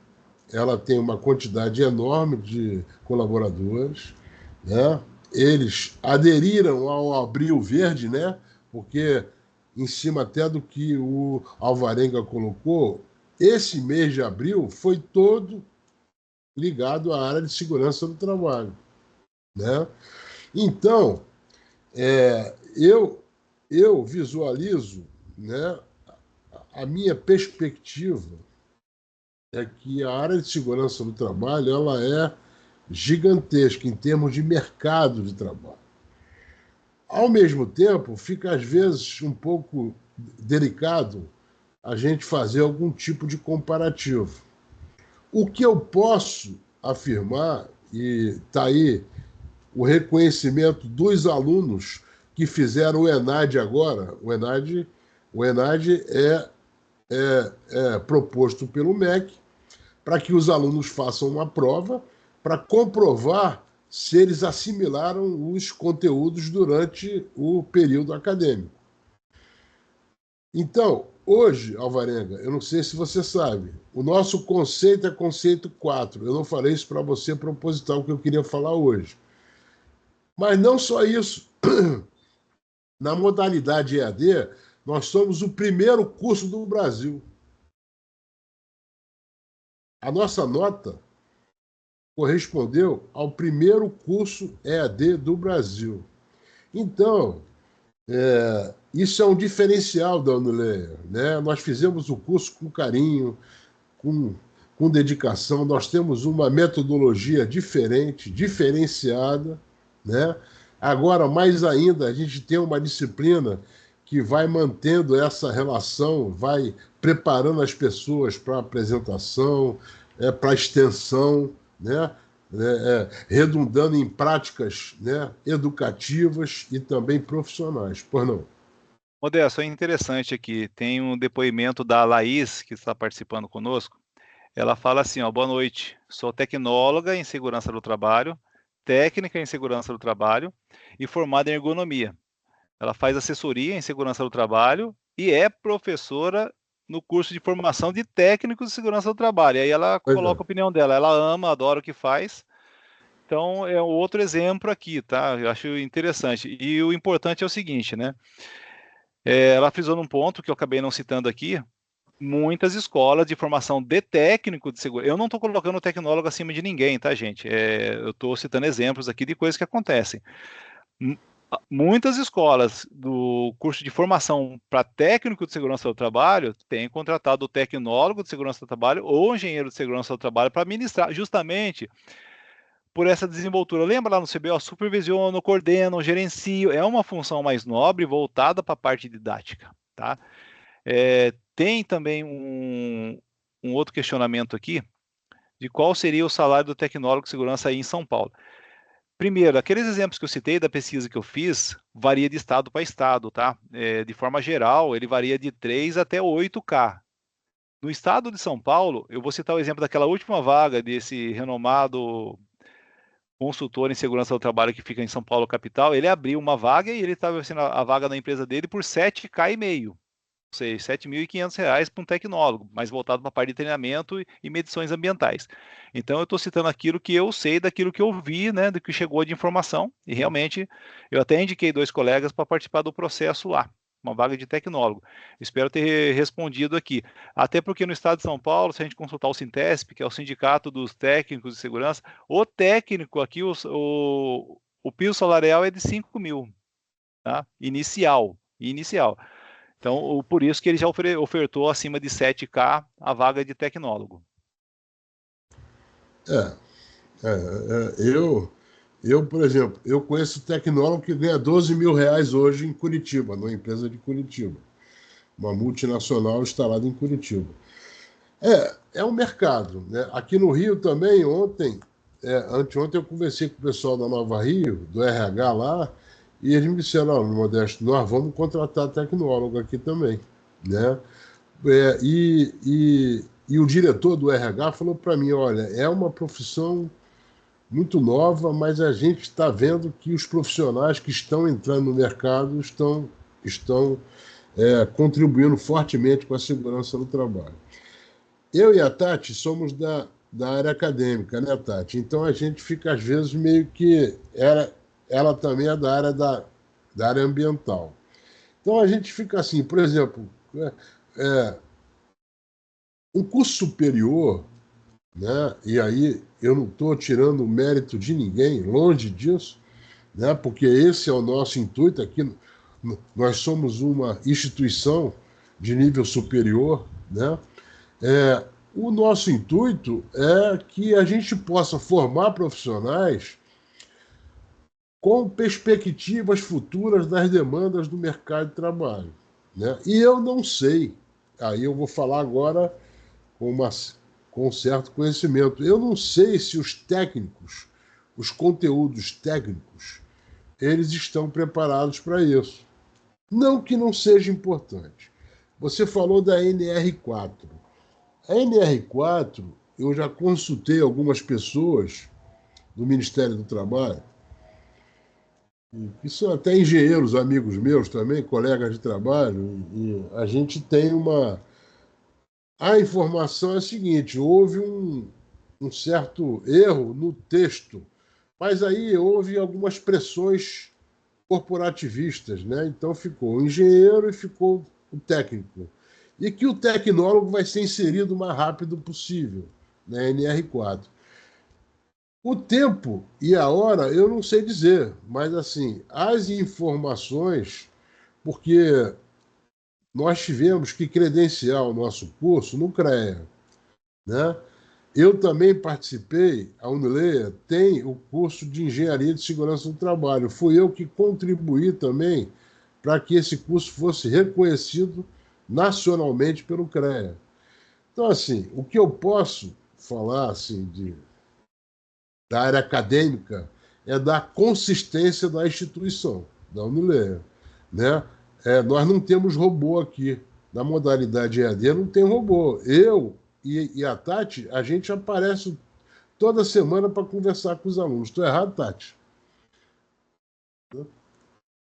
ela tem uma quantidade enorme de colaboradores, né? Eles aderiram ao Abril Verde, né? Porque em cima até do que o Alvarenga colocou, esse mês de abril foi todo ligado à área de segurança do trabalho, né? Então, eu visualizo, né, a minha perspectiva é que a área de segurança do trabalho ela é gigantesca em termos de mercado de trabalho. Ao mesmo tempo, fica às vezes um pouco delicado a gente fazer algum tipo de comparativo. O que eu posso afirmar, e está aí o reconhecimento dos alunos que fizeram o ENAD agora, o ENAD é proposto pelo MEC para que os alunos façam uma prova para comprovar se eles assimilaram os conteúdos durante o período acadêmico. Então, hoje, Alvarenga, eu não sei se você sabe, o nosso conceito é conceito 4. Eu não falei isso para você proposital, o que eu queria falar hoje. Mas não só isso. Na modalidade EAD, nós somos o primeiro curso do Brasil. A nossa nota correspondeu ao primeiro curso EAD do Brasil. Então, isso é um diferencial da Unileia, né? Nós fizemos o curso com carinho, com dedicação, nós temos uma metodologia diferente, diferenciada, né? Agora, mais ainda, a gente tem uma disciplina que vai mantendo essa relação, vai preparando as pessoas para a apresentação, para a extensão, né? Redundando em práticas, né, educativas e também profissionais. Pois não? Modesto, é interessante aqui, tem um depoimento da Laís, que está participando conosco. Ela fala assim, ó, boa noite, sou tecnóloga em segurança do trabalho, técnica em segurança do trabalho e formada em ergonomia. Ela faz assessoria em segurança do trabalho e é professora no curso de formação de técnicos de segurança do trabalho. E aí ela coloca a opinião dela. Ela ama, adora o que faz. Então, é outro exemplo aqui, tá? Eu acho interessante. E o importante é o seguinte, né? Ela frisou num ponto que eu acabei não citando aqui, muitas escolas de formação de técnico de segurança. Eu não estou colocando o tecnólogo acima de ninguém, tá, gente? Eu estou citando exemplos aqui de coisas que acontecem. Muitas escolas do curso de formação para técnico de segurança do trabalho têm contratado o tecnólogo de segurança do trabalho ou engenheiro de segurança do trabalho para ministrar, justamente por essa desenvoltura. Lembra lá no CBO? Supervisiono, coordeno, gerencio. É uma função mais nobre voltada para a parte didática, tá? Tem também um outro questionamento aqui de qual seria o salário do tecnólogo de segurança aí em São Paulo. Primeiro, aqueles exemplos que eu citei da pesquisa que eu fiz, varia de estado para estado, tá? De forma geral, ele varia de 3 até 8K. No estado de São Paulo, eu vou citar o exemplo daquela última vaga desse renomado consultor em segurança do trabalho que fica em São Paulo, capital. Ele abriu uma vaga e ele estava oferecendo a vaga na empresa dele por 7K e meio. Ou seja, R$ 7.500 para um tecnólogo, mais voltado para a parte de treinamento e medições ambientais. Então, eu estou citando aquilo que eu sei, daquilo que eu vi, né, do que chegou de informação, e realmente eu até indiquei 2 colegas para participar do processo lá, uma vaga de tecnólogo. Espero ter respondido aqui. Até porque no estado de São Paulo, se a gente consultar o Sintesp, que é o Sindicato dos Técnicos de Segurança, o técnico aqui, o piso salarial é de 5 mil, tá? Inicial. Então, por isso que ele já ofertou acima de 7K a vaga de tecnólogo. Eu, por exemplo, eu conheço tecnólogo que ganha R$12 mil hoje em Curitiba, numa empresa de Curitiba, uma multinacional instalada em Curitiba. É um mercado, né? Aqui no Rio também, anteontem eu conversei com o pessoal da Nova Rio, do RH lá, e eles me disseram, Modesto, nós vamos contratar tecnólogo aqui também, né? E o diretor do RH falou para mim, olha, é uma profissão muito nova, mas a gente está vendo que os profissionais que estão entrando no mercado estão contribuindo fortemente com a segurança do trabalho. Eu e a Tati somos da área acadêmica, né, Tati? Então a gente fica, às vezes, meio que... Ela também é da área ambiental. Então a gente fica assim, por exemplo, um curso superior, né? E aí eu não estou tirando o mérito de ninguém, longe disso, né? Porque esse é o nosso intuito aqui. Nós somos uma instituição de nível superior, né? o nosso intuito é que a gente possa formar profissionais com perspectivas futuras das demandas do mercado de trabalho, né? E eu não sei, aí eu vou falar agora com um certo conhecimento, eu não sei se os técnicos, os conteúdos técnicos, eles estão preparados para isso. Não que não seja importante. Você falou da NR4. A NR4, eu já consultei algumas pessoas do Ministério do Trabalho, que são até engenheiros, amigos meus também, colegas de trabalho, e a gente tem uma... A informação é a seguinte, houve um certo erro no texto, mas aí houve algumas pressões corporativistas, né? Então ficou o engenheiro e ficou o técnico. E que o tecnólogo vai ser inserido o mais rápido possível na NR4. O tempo e a hora eu não sei dizer, mas assim, as informações, porque nós tivemos que credenciar o nosso curso no CREA, né? Eu também participei, a Unileia tem o curso de Engenharia de Segurança do Trabalho. Fui eu que contribuí também para que esse curso fosse reconhecido nacionalmente pelo CREA. Então, assim, o que eu posso falar assim, da área acadêmica é da consistência da instituição, da Unileia, né? Nós não temos robô aqui. Na modalidade EAD não tem robô. Eu e a Tati, a gente aparece toda semana para conversar com os alunos. Estou errado, Tati?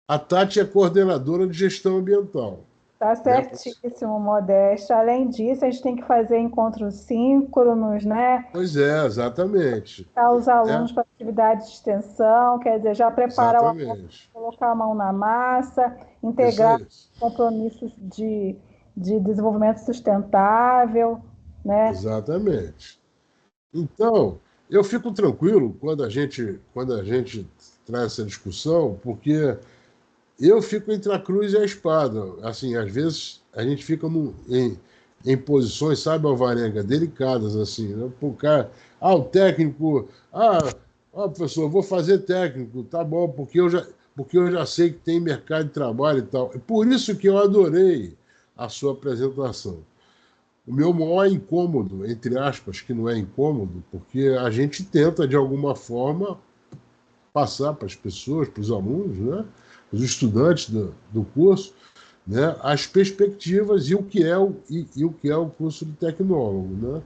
A Tati é coordenadora de gestão ambiental. Tá certíssimo, Modesto. Além disso, a gente tem que fazer encontros síncronos, né? Pois é, exatamente. Para os alunos para atividade de extensão, quer dizer, já preparar o aluno, colocar a mão na massa, integrar compromissos de desenvolvimento sustentável, né? Exatamente. Então, eu fico tranquilo quando a gente traz essa discussão, porque eu fico entre a cruz e a espada. Assim, às vezes a gente fica em posições, sabe, Alvarenga, delicadas, assim, né? O cara, o técnico, professor, vou fazer técnico, tá bom, porque eu já sei que tem mercado de trabalho e tal. É por isso que eu adorei a sua apresentação. O meu maior incômodo, entre aspas, que não é incômodo, porque a gente tenta, de alguma forma, passar para as pessoas, para os alunos, né? Os estudantes do curso, né? As perspectivas e o que é o curso de tecnólogo, né?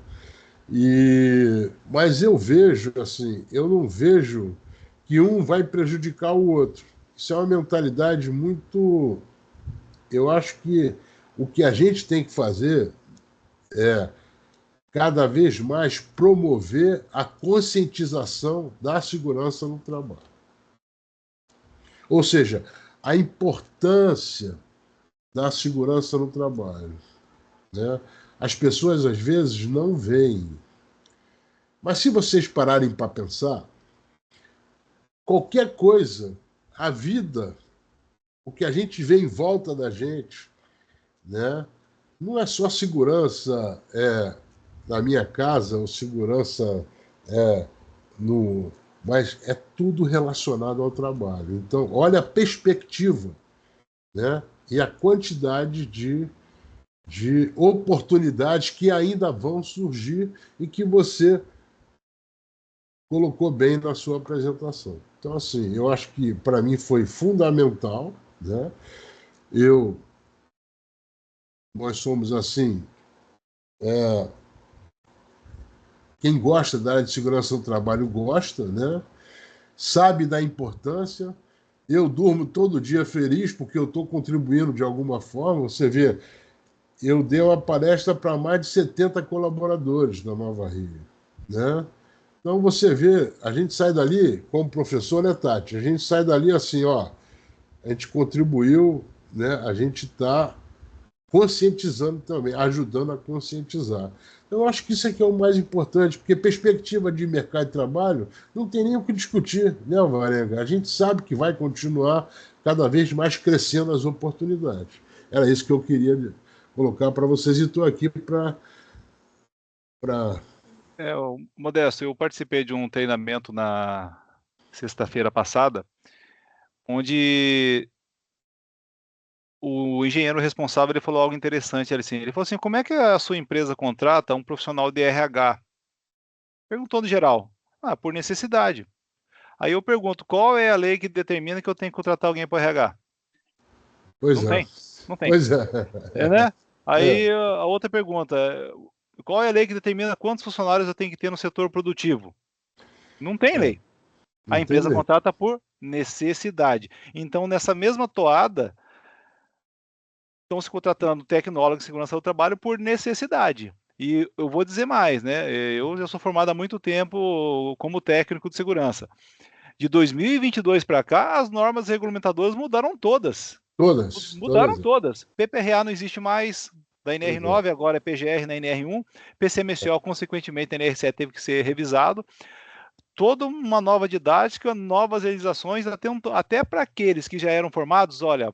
Mas eu vejo, assim, eu não vejo que um vai prejudicar o outro. Isso é uma mentalidade muito... Eu acho que o que a gente tem que fazer é cada vez mais promover a conscientização da segurança no trabalho. Ou seja, a importância da segurança no trabalho, né? As pessoas, às vezes, não veem. Mas se vocês pararem para pensar, qualquer coisa, a vida, o que a gente vê em volta da gente, né? Não é só segurança na minha casa, ou segurança mas é tudo relacionado ao trabalho. Então, olha a perspectiva, né? E a quantidade de oportunidades que ainda vão surgir e que você colocou bem na sua apresentação. Então, assim, eu acho que para mim foi fundamental, né? Nós somos assim, quem gosta da área de segurança do trabalho gosta, né? Sabe da importância. Eu durmo todo dia feliz porque eu estou contribuindo de alguma forma. Você vê, eu dei uma palestra para mais de 70 colaboradores da Nova Rio, né? Então você vê, a gente sai dali, como professor, né, Tati? A gente sai dali assim, a gente contribuiu, né? A gente está conscientizando também, ajudando a conscientizar. Eu acho que isso aqui é o mais importante, porque perspectiva de mercado de trabalho não tem nem o que discutir, né, Alvarenga? A gente sabe que vai continuar cada vez mais crescendo as oportunidades. Era isso que eu queria colocar para vocês e estou aqui para para... Modesto, eu participei de um treinamento na sexta-feira passada, onde o engenheiro responsável ele falou algo interessante. Ele falou assim, como é que a sua empresa contrata um profissional de RH? Perguntou no geral. Por necessidade. Aí eu pergunto, qual é a lei que determina que eu tenho que contratar alguém para o RH? Pois Não é. tem, não tem. Pois é. Né? Aí a outra pergunta, qual é a lei que determina quantos funcionários eu tenho que ter no setor produtivo? Não tem lei. Não A empresa tem lei. contrata por necessidade. Então, nessa mesma toada, estão se contratando tecnólogos de segurança do trabalho por necessidade. E eu vou dizer mais, né? Eu já sou formado há muito tempo como técnico de segurança. De 2022 para cá, as normas regulamentadoras mudaram todas. Todas. Mudaram todas. PPRA não existe mais, da NR9 agora é PGR na NR1, PCMSO, consequentemente, na NR7 teve que ser revisado. Toda uma nova didática, novas legislações, até para aqueles que já eram formados, olha,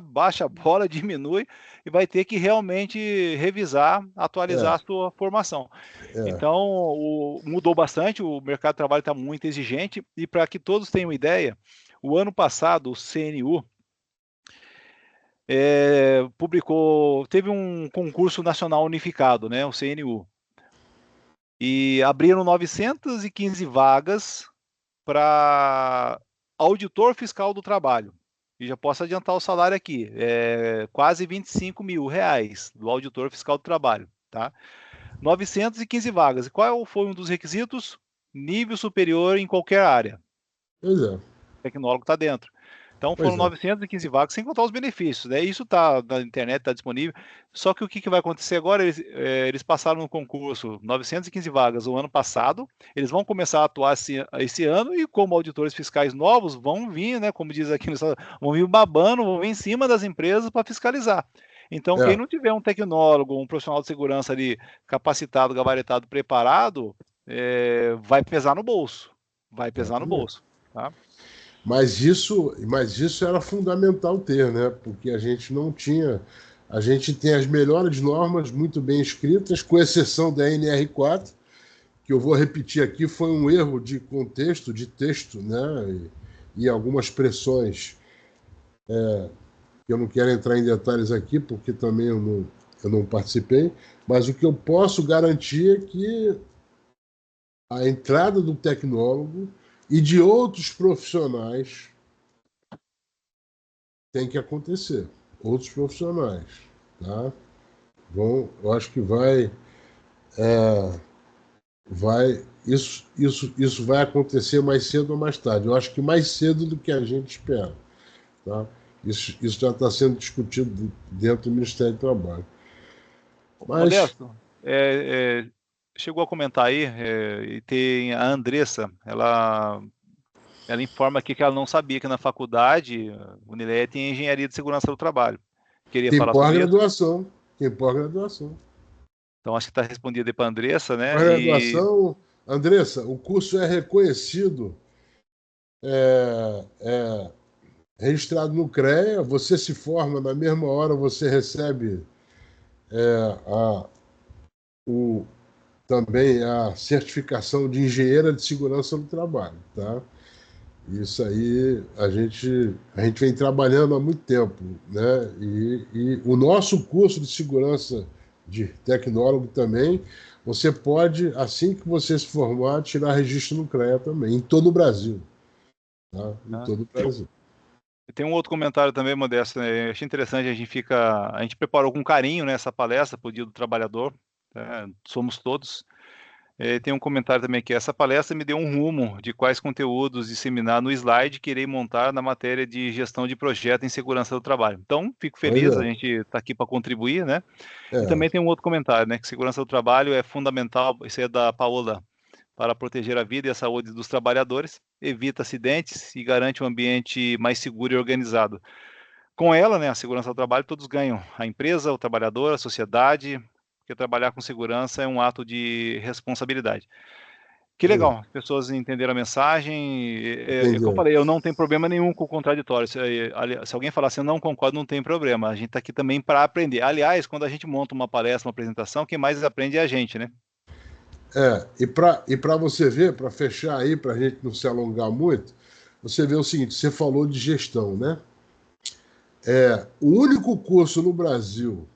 baixa a bola, diminui, e vai ter que realmente revisar, atualizar a sua formação. Então, mudou bastante, o mercado de trabalho está muito exigente, e para que todos tenham ideia, o ano passado, o CNU teve um concurso nacional unificado, né, o CNU, e abriram 915 vagas para auditor fiscal do trabalho. E já posso adiantar o salário aqui, quase R$25 mil do auditor fiscal do trabalho, tá? 915 vagas. E qual foi um dos requisitos? Nível superior em qualquer área. Pois é. O tecnólogo está dentro. Então foram 915 vagas, sem contar os benefícios, né? Isso está na internet, está disponível. Só que o que vai acontecer agora? Eles passaram no concurso 915 vagas o ano passado, eles vão começar a atuar esse ano, e como auditores fiscais novos, vão vir, né? Como diz aqui no estado, vão vir babando, vão vir em cima das empresas para fiscalizar. Então, quem não tiver um tecnólogo, um profissional de segurança ali capacitado, gabaritado, preparado, vai pesar no bolso. Vai pesar no bolso, tá? Mas isso era fundamental ter, né? Porque a gente não tinha. A gente tem as melhores normas muito bem escritas, com exceção da NR4, que eu vou repetir aqui, foi um erro de contexto, de texto, né? E algumas pressões. Eu não quero entrar em detalhes aqui, porque também eu não participei, mas o que eu posso garantir é que a entrada do tecnólogo e de outros profissionais tem que acontecer. Outros profissionais, tá? Eu acho que isso vai acontecer mais cedo ou mais tarde. Eu acho que mais cedo do que a gente espera, tá? Isso já está sendo discutido dentro do Ministério do Trabalho. Mas... Modesto, chegou a comentar aí, e tem a Andressa, ela informa aqui que ela não sabia que na faculdade, Unileia tem engenharia de segurança do trabalho. Queria falar sobre isso? Tem pós-graduação. Então acho que está respondido aí para a Andressa, né? Pós-graduação, Andressa, o curso é reconhecido, registrado no CREA, você se forma, na mesma hora você recebe também a certificação de engenheira de segurança do trabalho, tá? Isso aí a gente vem trabalhando há muito tempo, né? E o nosso curso de segurança de tecnólogo também, você pode, assim que você se formar, tirar registro no CREA também, em todo o Brasil. Tá? Em todo o Brasil. Tem um outro comentário também, Modesto, né? Achei interessante, a gente preparou com carinho, né, essa palestra para o Dia do Trabalhador, né? Somos todos. Tem um comentário também aqui, essa palestra me deu um rumo de quais conteúdos disseminar no slide que irei montar na matéria de gestão de projeto em segurança do trabalho. Então, fico feliz, a gente está aqui para contribuir, né? E também tem um outro comentário, né, que segurança do trabalho é fundamental, isso é da Paola, para proteger a vida e a saúde dos trabalhadores, evita acidentes e garante um ambiente mais seguro e organizado. Com ela, né, a segurança do trabalho, todos ganham, a empresa, o trabalhador, a sociedade, porque trabalhar com segurança é um ato de responsabilidade. Que legal, as pessoas entenderam a mensagem. Como eu falei, eu não tenho problema nenhum com o contraditório. Se alguém falar assim, eu não concordo, não tem problema. A gente está aqui também para aprender. Aliás, quando a gente monta uma palestra, uma apresentação, quem mais aprende é a gente, né? E para você ver, para fechar aí, para a gente não se alongar muito, você vê o seguinte, você falou de gestão, né? O único curso no Brasil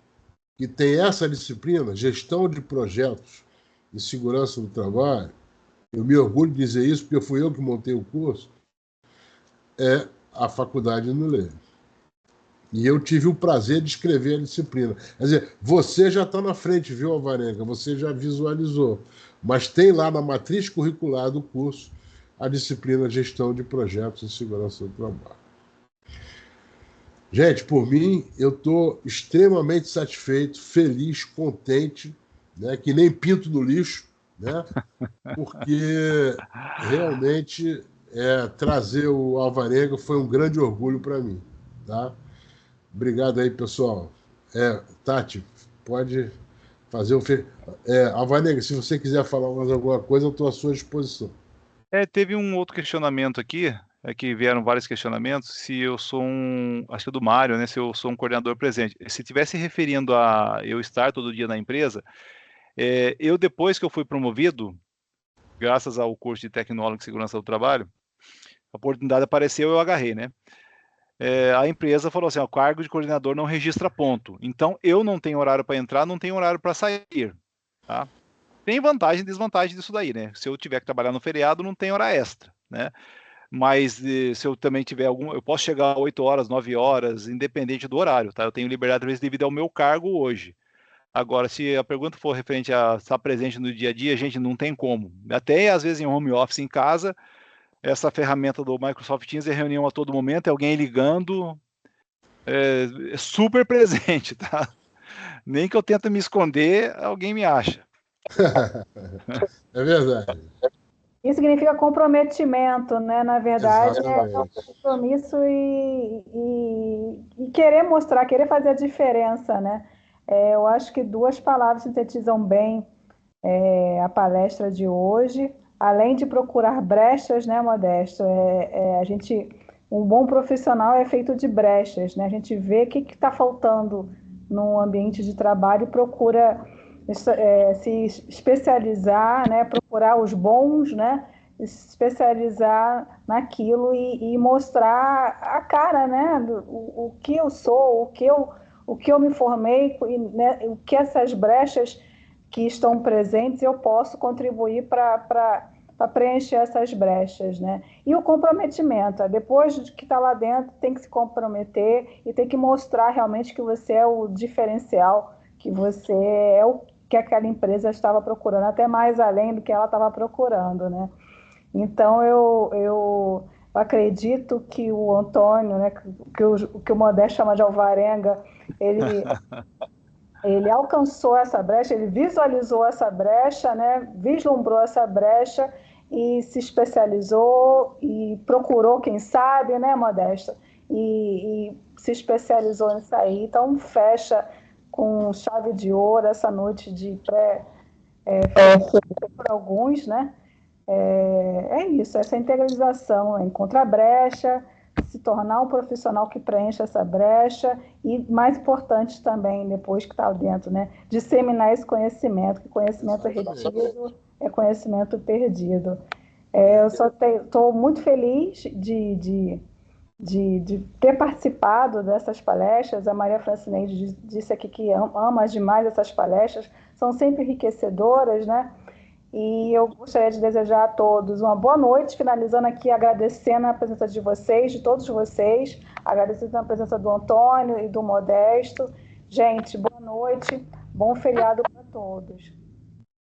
que tem essa disciplina, gestão de projetos e segurança do trabalho, eu me orgulho de dizer isso porque fui eu que montei o curso, é a faculdade no Leme. E eu tive o prazer de escrever a disciplina. Quer dizer, você já está na frente, viu, Alvarenga? Você já visualizou. Mas tem lá na matriz curricular do curso a disciplina Gestão de Projetos e Segurança do Trabalho. Gente, por mim, eu estou extremamente satisfeito, feliz, contente, né, que nem pinto no lixo, né, porque realmente trazer o Alvarenga foi um grande orgulho para mim. Tá? Obrigado aí, pessoal. Tati, pode fazer o... Alvarenga, se você quiser falar mais alguma coisa, eu estou à sua disposição. Teve um outro questionamento aqui, que vieram vários questionamentos, se eu sou acho que é do Mário, né, se eu sou um coordenador presente. Se estivesse referindo a eu estar todo dia na empresa, eu depois que eu fui promovido, graças ao curso de Tecnólogo de Segurança do Trabalho, a oportunidade apareceu, eu agarrei, né? A empresa falou assim, o cargo de coordenador não registra ponto. Então, eu não tenho horário para entrar, não tenho horário para sair. Tá? Tem vantagem e desvantagem disso daí, né? Se eu tiver que trabalhar no feriado, não tem hora extra, né? Mas se eu também tiver eu posso chegar a 8 horas, 9 horas, independente do horário, tá? Eu tenho liberdade, às vezes, devido ao meu cargo hoje. Agora, se a pergunta for referente a estar presente no dia a dia, gente, não tem como. Até, às vezes, em home office, em casa, essa ferramenta do Microsoft Teams é reunião a todo momento, é alguém ligando, é super presente, tá? Nem que eu tente me esconder, alguém me acha. É verdade. Isso significa comprometimento, né? Na verdade, Exatamente. Compromisso e querer mostrar, querer fazer a diferença, né? Eu acho que duas palavras sintetizam bem a palestra de hoje, além de procurar brechas, né, Modesto? Um bom profissional é feito de brechas, né? A gente vê o que está faltando no ambiente de trabalho e procura se especializar, né? Procurar os bons, né? Se especializar naquilo e mostrar a cara, né? O que eu sou, o que eu me formei, né? O que essas brechas que estão presentes eu posso contribuir para preencher essas brechas, né? E o comprometimento, depois de que está lá dentro, tem que se comprometer e tem que mostrar realmente que você é o diferencial, que você é o que aquela empresa estava procurando, até mais além do que ela estava procurando, né? Então, eu acredito que o Antônio, né, que o Modesto chama de Alvarenga, ele alcançou essa brecha, ele visualizou essa brecha, né, vislumbrou essa brecha e se especializou e procurou, quem sabe, né, Modesta, e se especializou nisso aí. Então, fecha com chave de ouro essa noite de para alguns, né? Isso, essa integralização, encontrar a brecha, se tornar um profissional que preenche essa brecha e, mais importante também, depois que está dentro, né, disseminar esse conhecimento, que conhecimento retido é conhecimento perdido. Eu só estou muito feliz de ter participado dessas palestras. A Maria Francineide disse aqui que ama demais essas palestras, são sempre enriquecedoras, né? E eu gostaria de desejar a todos uma boa noite, finalizando aqui agradecendo a presença de vocês, de todos vocês, agradecendo a presença do Antônio e do Modesto. Gente, boa noite, bom feriado para todos.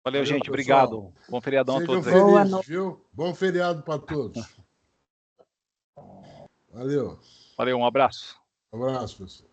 Valeu, gente, obrigado. Bom feriadão a todos. Sejam felizes, viu? Bom feriado para todos. Valeu. Valeu, um abraço. Um abraço, pessoal.